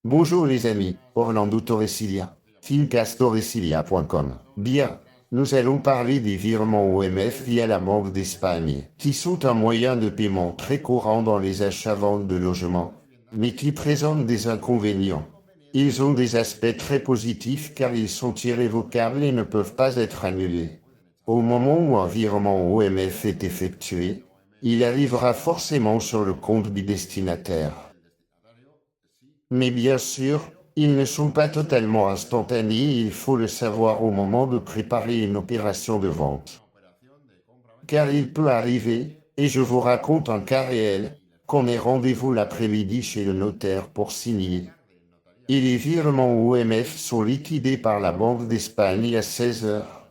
Bonjour les amis, Orlando Torresilia, filmcastoresilia.com. Bien, nous allons parler des virements OMF via la Banque d'Espagne, qui sont un moyen de paiement très courant dans les achats-ventes de logements, mais qui présentent des inconvénients. Ils ont des aspects très positifs car ils sont irrévocables et ne peuvent pas être annulés. Au moment où un virement OMF est effectué, il arrivera forcément sur le compte du destinataire. Mais bien sûr, ils ne sont pas totalement instantanés et il faut le savoir au moment de préparer une opération de vente. Car il peut arriver, et je vous raconte un cas réel, qu'on ait rendez-vous l'après-midi chez le notaire pour signer. Et les virements OMF sont liquidés par la Banque d'Espagne à 16 heures.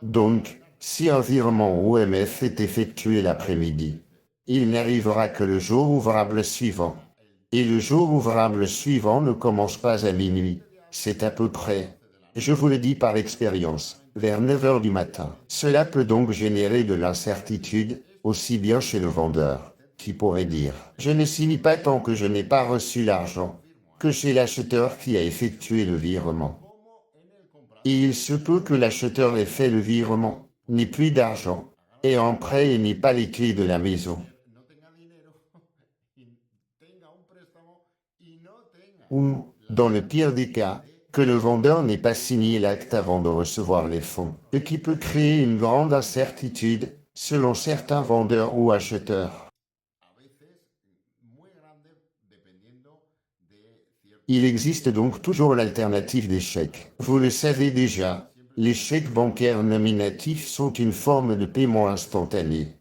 Donc, si un virement OMF est effectué l'après-midi, il n'arrivera que le jour ouvrable suivant. Et le jour ouvrable suivant ne commence pas à minuit, c'est à peu près, je vous le dis par expérience, vers 9 heures du matin. Cela peut donc générer de l'incertitude, aussi bien chez le vendeur, qui pourrait dire « Je ne signe pas tant que je n'ai pas reçu l'argent », que chez l'acheteur qui a effectué le virement. Et il se peut que l'acheteur ait fait le virement, n'ait plus d'argent, ait un prêt et n'ait pas les clés de la maison. Ou, dans le pire des cas, que le vendeur n'ait pas signé l'acte avant de recevoir les fonds, ce qui peut créer une grande incertitude, selon certains vendeurs ou acheteurs. Il existe donc toujours l'alternative des chèques. Vous le savez déjà, les chèques bancaires nominatifs sont une forme de paiement instantané.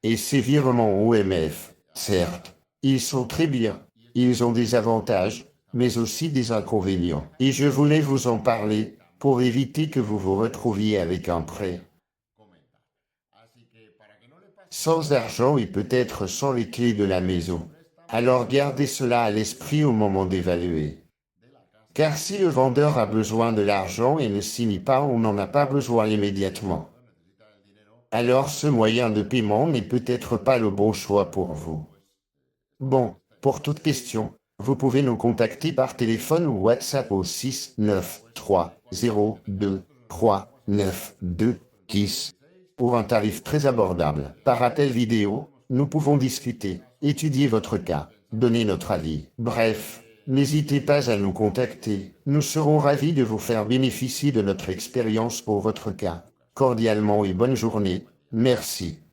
Et ces virements OMF, certes, ils sont très bien, ils ont des avantages, mais aussi des inconvénients. Et je voulais vous en parler, pour éviter que vous vous retrouviez avec un prêt sans argent et peut-être sans les clés de la maison. Alors gardez cela à l'esprit au moment d'évaluer. Car si le vendeur a besoin de l'argent et ne signe pas, on n'en a pas besoin immédiatement. Alors ce moyen de paiement n'est peut-être pas le bon choix pour vous. Bon, pour toute question, vous pouvez nous contacter par téléphone ou WhatsApp au 6 9 3 0 2 3 9 2 10 pour un tarif très abordable. Par appel vidéo, nous pouvons discuter, étudier votre cas, donner notre avis. Bref, n'hésitez pas à nous contacter. Nous serons ravis de vous faire bénéficier de notre expérience pour votre cas. Cordialement et bonne journée. Merci.